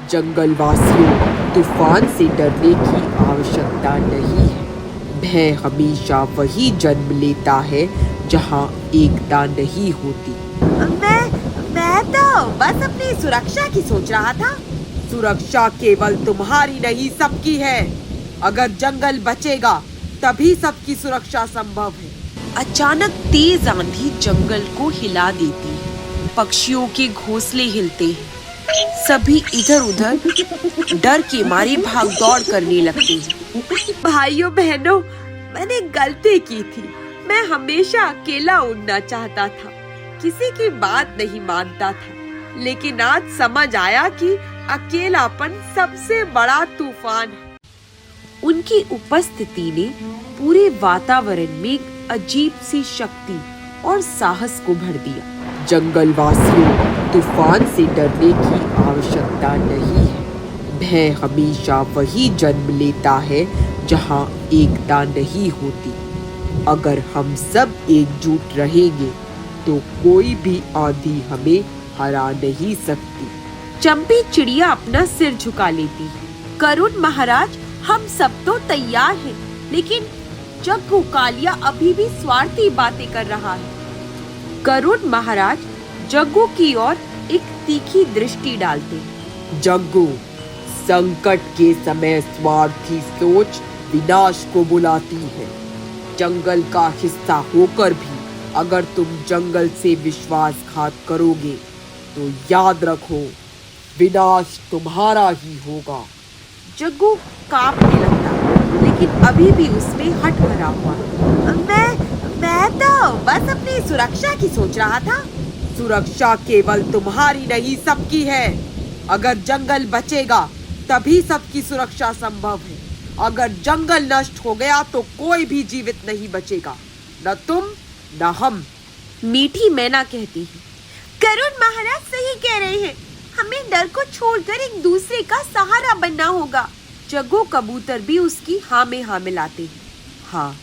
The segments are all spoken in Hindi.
जंगलवासियों, तूफान से डरने की आवश्यकता नहीं है। भय हमेशा वही जन्म लेता है जहाँ एकता नहीं होती। मैं तो बस अपनी सुरक्षा की सोच रहा था। सुरक्षा केवल तुम्हारी नहीं, सबकी है। अगर जंगल बचेगा तभी सबकी सुरक्षा संभव है। अचानक तेज आंधी जंगल को हिला देती है। पक्षियों के घोंसले हिलते हैं। सभी इधर उधर डर के मारे भाग दौड़ करने लगते हैं। भाइयों बहनों, मैंने गलती की थी। मैं हमेशा अकेला उड़ना चाहता था, किसी की बात नहीं मानता था। लेकिन आज समझ आया कि अकेलापन सबसे बड़ा तूफान है। उनकी उपस्थिति ने पूरे वातावरण में एक अजीब सी शक्ति और साहस को भर दिया। जंगलवासियों, तूफान से डरने की आवश्यकता नहीं है। भय हमेशा वही जन्म लेता है जहाँ एकता नहीं होती। अगर हम सब एकजुट रहेंगे तो कोई भी आंधी हमें हरा नहीं सकती। चंपी चिड़िया अपना सिर झुका लेती। करुण महाराज, हम सब तो तैयार हैं, लेकिन जग्गू कालिया अभी भी स्वार्थी बातें कर रहा है। करुण महाराज जग्गू की ओर एक तीखी दृष्टि डालते। जग्गू, संकट के समय स्वार्थी सोच विनाश को बुलाती है। जंगल का हिस्सा होकर भी अगर तुम जंगल से विश्वासघात करोगे तो याद रखो, विनाश तुम्हारा ही होगा। जग्गू कांपने लगता, लेकिन अभी भी उसमें हट भरा हुआ। मैं तो बस अपनी सुरक्षा की सोच रहा था। सुरक्षा केवल तुम्हारी नहीं, सबकी है। अगर जंगल बचेगा तभी सबकी सुरक्षा संभव है। अगर जंगल नष्ट हो गया तो कोई भी जीवित नहीं बचेगा, न तुम न हम। मीठी मैना कहती है। करुण महाराज सही कह रहे हैं, हमें डर को छोड़कर एक दूसरे का सहारा बनना होगा। जग्गू कबूतर भी उसकी हाँ में हाँ मिलाते हैं। हाँ,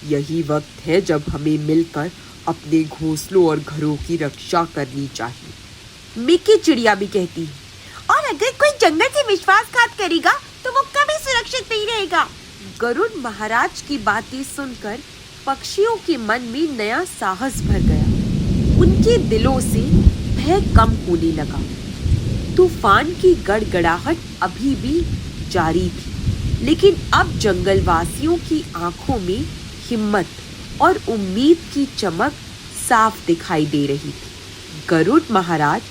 यही वक्त है जब हमें मिलकर अपने घोंसलों और घरों की रक्षा करनी चाहिए। मिक्की चिड़िया भी कहती है। और अगर कोई जंगल से विश्वासघात करेगा तो वो कभी सुरक्षित नहीं रहेगा। गरुड़ महाराज की बातें सुनकर पक्षियों के मन में नया साहस भर गया। उनके दिलों से भय कम होने लगा। तूफान की गड़गड़ाहट अभी भी जारी थी, लेकिन अब जंगलवासियों की आंखों में हिम्मत और उम्मीद की चमक साफ दिखाई दे रही थी। गरुड़ महाराज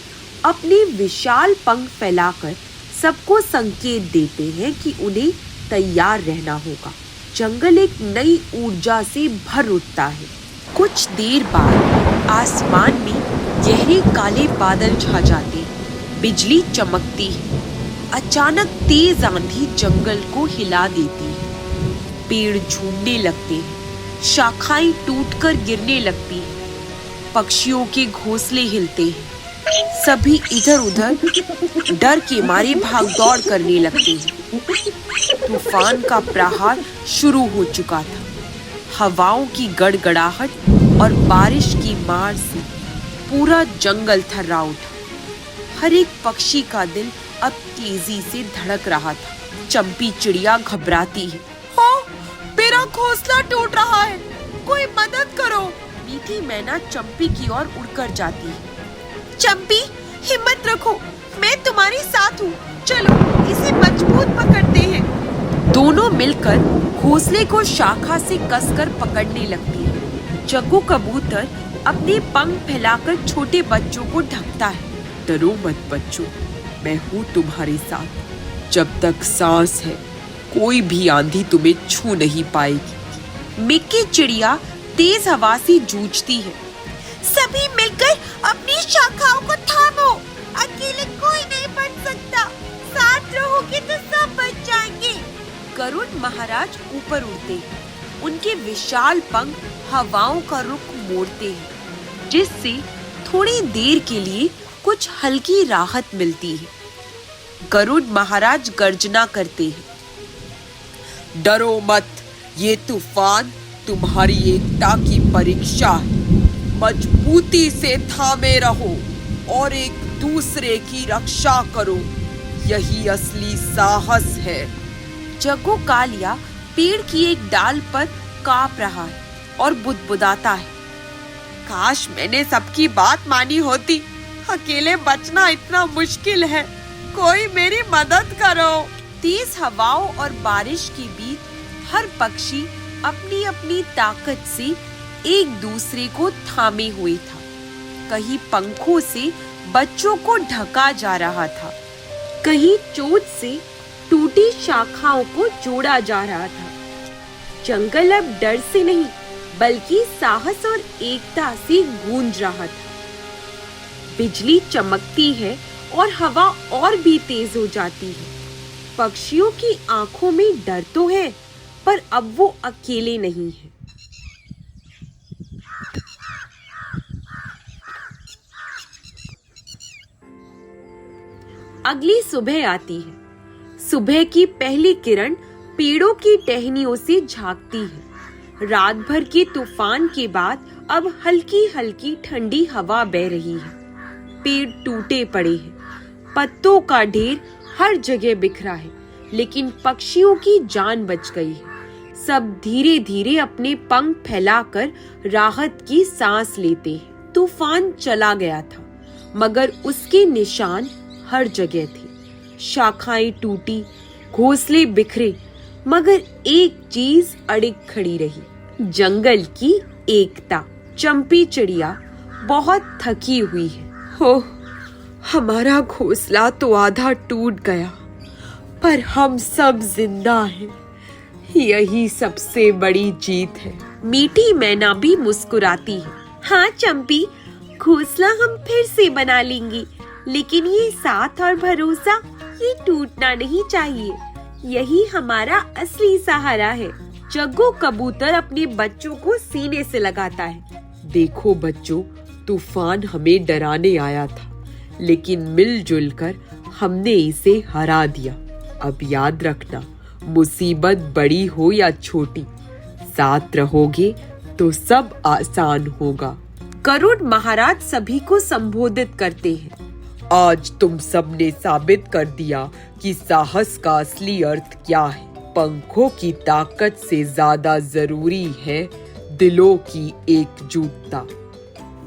अपने विशाल पंख फैलाकर सबको संकेत देते हैं कि उन्हें तैयार रहना होगा। जंगल एक नई ऊर्जा से भर उठता है। कुछ देर बाद आसमान में गहरे काले बादल छा जाते हैं। बिजली चमकती है। अचानक तेज आंधी जंगल को हिला देती है। पेड़ झूमने लगते हैं। शाखाएं टूटकर गिरने लगती हैं। पक्षियों के घोंसले हिलते हैं। सभी इधर उधर डर के मारे भाग दौड़ करने लगते हैं। तूफान का प्रहार शुरू हो चुका था। हवाओं की गड़गड़ाहट और बारिश की मार से पूरा जंगल थर्रा उठा। हर एक पक्षी का दिल अब तेजी से धड़क रहा था। चंपी चिड़िया घबराती है। हो, मेरा घोंसला टूट रहा है, कोई मदद करो। मीठी मैना चंपी की ओर उड़कर जाती है। चंपी, हिम्मत रखो, मैं तुम्हारे साथ हूँ। चलो इसे मजबूत पकड़ते हैं। दोनों मिलकर घोंसले को शाखा से कसकर पकड़ने लगती है। जग्गू कबूतर अपने पंख फैलाकर छोटे बच्चों को ढकता है। डरो मत बच्चों, मैं हूँ तुम्हारे साथ। जब तक सांस है कोई भी आंधी तुम्हें छू नहीं पाएगी। मिक्की चिड़िया तेज हवा से जूझती है। सभी मिलकर अपनी शाखाओं को थामो, अकेले कोई नहीं बच सकता। साथ रहोगे तो सब बच जाएंगे। गरुड़ महाराज ऊपर उड़ते हैं। उनके विशाल पंख हवाओं का रुख मोड़ते हैं, जिससे थोड़ी देर के लिए कुछ हल्की राहत मिलती है। गरुड़ महाराज गर्जना करते हैं। डरो मत, ये तूफान तुम्हारी एकता की परीक्षा है। मजबूती से थामे रहो और एक दूसरे की रक्षा करो। यही असली साहस है। जग्गू कालिया पेड़ की एक डाल पर कांप रहा है और बुदबुदाता है। काश मैंने सबकी बात मानी होती। अकेले बचना इतना मुश्किल है। कोई मेरी मदद करो। तेज हवाओं और बारिश के बीच हर पक्षी अपनी अपनी ताकत से एक दूसरे को थामे हुए था। कहीं पंखों से बच्चों को ढका जा रहा था, कहीं चोट से टूटी शाखाओं को जोड़ा जा रहा था। जंगल अब डर से नहीं बल्कि साहस और एकता से गूंज रहा था। बिजली चमकती है और हवा और भी तेज हो जाती है। पक्षियों की आंखों में डर तो है, पर अब वो अकेले नहीं है। अगली सुबह आती है। सुबह की पहली किरण पेड़ों की टहनियों से झांकती है। रात भर के तूफान के बाद अब हल्की हल्की ठंडी हवा बह रही है। पेड़ टूटे पड़े हैं, पत्तों का ढेर हर जगह बिखरा है, लेकिन पक्षियों की जान बच गई है। सब धीरे धीरे अपने पंख फैलाकर राहत की सांस लेते हैं। तूफान चला गया था, मगर उसके निशान हर जगह थे। शाखाएं टूटी, घोंसले बिखरे, मगर एक चीज अड़िग खड़ी रही, जंगल की एकता। चंपी चिड़िया बहुत थकी हुई है। ओह, हमारा घोंसला तो आधा टूट गया, पर हम सब जिंदा हैं। यही सबसे बड़ी जीत है। मीठी मैना भी मुस्कुराती है। हाँ चंपी, घोंसला हम फिर से बना लेंगी, लेकिन ये साथ और भरोसा, ये टूटना नहीं चाहिए। यही हमारा असली सहारा है। जग्गू कबूतर अपने बच्चों को सीने से लगाता है। देखो बच्चों, तूफान हमें डराने आया था, लेकिन मिलजुल कर हमने इसे हरा दिया। अब याद रखना, मुसीबत बड़ी हो या छोटी, साथ रहोगे तो सब आसान होगा। गरुड़ महाराज सभी को संबोधित करते हैं। आज तुम सबने साबित कर दिया कि साहस का असली अर्थ क्या है। पंखों की ताकत से ज्यादा जरूरी है दिलों की एकजुटता।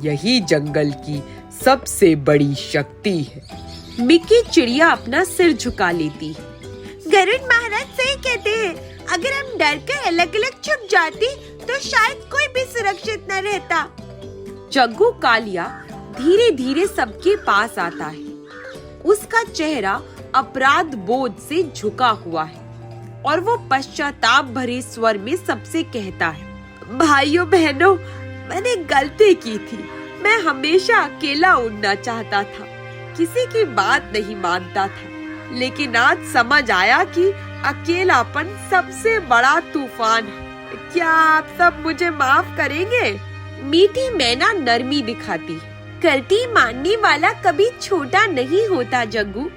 यही जंगल की सबसे बड़ी शक्ति है। मिकी चिड़िया अपना सिर झुका लेती है। गरुड़ महाराज सही कहते हैं। अगर हम डर कर अलग अलग छुप जाते तो शायद कोई भी सुरक्षित न रहता। जग्गू कालिया धीरे धीरे सबके पास आता है। उसका चेहरा अपराध बोध से झुका हुआ है और वो पश्चाताप भरे स्वर में सबसे कहता है, भाइयों बहनों, मैंने गलती की थी। मैं हमेशा अकेला उड़ना चाहता था, किसी की बात नहीं मानता था, लेकिन आज समझ आया कि अकेलापन सबसे बड़ा तूफान है। क्या आप सब मुझे माफ करेंगे? मीठी मैना नरमी दिखाती है। गलती मानने वाला कभी छोटा नहीं होता जग्गू।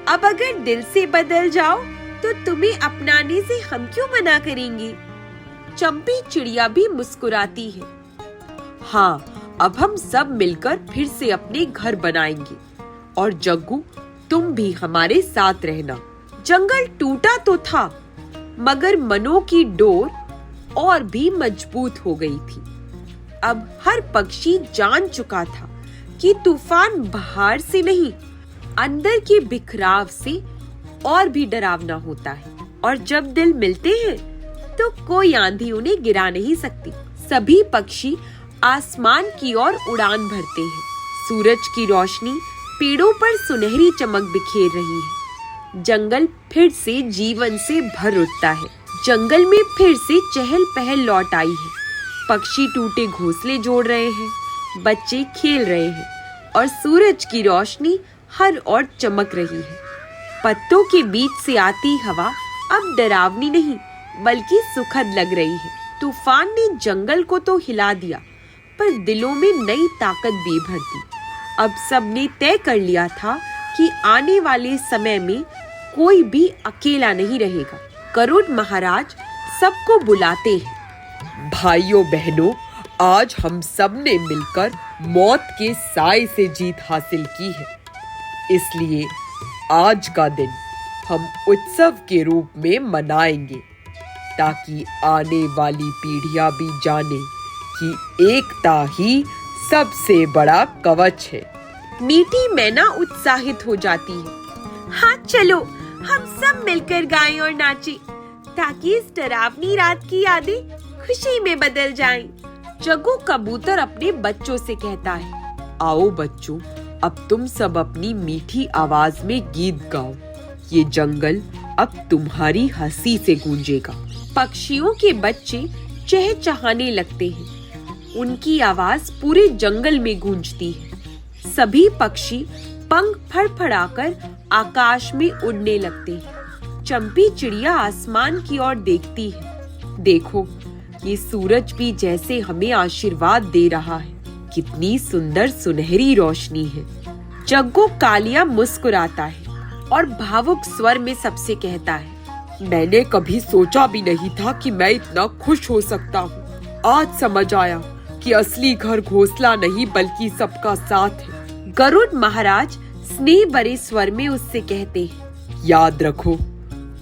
अब अगर दिल से बदल जाओ तो तुम्हें अपनाने से हम क्यों मना करेंगे? चंपी चिड़िया भी मुस्कुराती है। हाँ, अब हम सब मिलकर फिर से अपने घर बनाएंगे, और जग्गू तुम भी हमारे साथ रहना। जंगल टूटा तो था, मगर मनों की डोर और भी मजबूत हो गई थी। अब हर पक्षी जान चुका था कि तूफान बाहर से नहीं, अंदर के बिखराव से और भी डरावना होता है, और जब दिल मिलते हैं तो कोई आंधी उन्हें गिरा नहीं सकती। सभी पक्षी आसमान की ओर उड़ान भरते हैं। सूरज की रोशनी पेड़ों पर सुनहरी चमक बिखेर रही है। जंगल फिर से जीवन से भर उठता है। जंगल में फिर से चहल पहल लौट आई है। पक्षी टूटे घोंसले जोड़ रहे हैं, बच्चे खेल रहे हैं, और सूरज की रोशनी हर ओर चमक रही है। पत्तों के बीच से आती हवा अब डरावनी नहीं बल्कि सुखद लग रही है। तूफान ने जंगल को तो हिला दिया, पर दिलों में नई ताकत भी भर दी। अब सबने तय कर लिया था कि आने वाले समय में कोई भी अकेला नहीं रहेगा। गरुड़ महाराज सबको बुलाते हैं। भाइयों बहनों, आज हम सब ने मिलकर मौत के साए से जीत हासिल की है। इसलिए आज का दिन हम उत्सव के रूप में मनाएंगे, ताकि आने वाली पीढ़ियां भी जाने कि एकता ही सबसे बड़ा कवच है। मीठी मैना उत्साहित हो जाती है। हाँ चलो, हम सब मिलकर गाएं और नाचें, ताकि इस डरावनी रात की यादें खुशी में बदल जाएं। जग्गू कबूतर अपने बच्चों से कहता है, आओ बच्चों, अब तुम सब अपनी मीठी आवाज में गीत गाओ। ये जंगल अब तुम्हारी हंसी से गूंजेगा। पक्षियों के बच्चे चहचहाने लगते हैं। उनकी आवाज पूरे जंगल में गूंजती है। सभी पक्षी पंख फड़फड़ाकर आकाश में उड़ने लगते हैं। चंपी चिड़िया आसमान की ओर देखती है। देखो, ये सूरज भी जैसे हमें आशीर्वाद दे रहा है। कितनी सुंदर सुनहरी रोशनी है। जग्गू कालिया मुस्कुराता है और भावुक स्वर में सबसे कहता है, मैंने कभी सोचा भी नहीं था कि मैं इतना खुश हो सकता हूँ। आज समझ आया कि असली घर घोंसला नहीं बल्कि सबका साथ है। गरुड़ महाराज स्नेह भरे स्वर में उससे कहते हैं, याद रखो,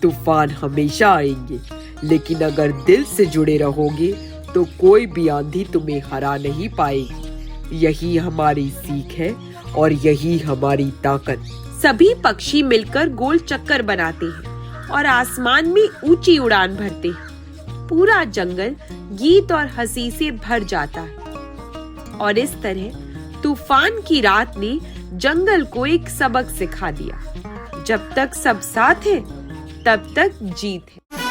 तूफान हमेशा आएंगे, लेकिन अगर दिल से जुड़े रहोगे तो कोई भी आंधी तुम्हें हरा नहीं पाएगी। यही हमारी सीख है और यही हमारी ताकत। सभी पक्षी मिलकर गोल चक्कर बनाते हैं और आसमान में ऊंची उड़ान भरते हैं। पूरा जंगल गीत और हंसी से भर जाता है। और इस तरह तूफान की रात ने जंगल को एक सबक सिखा दिया। जब तक सब साथ हैं, तब तक जीत है।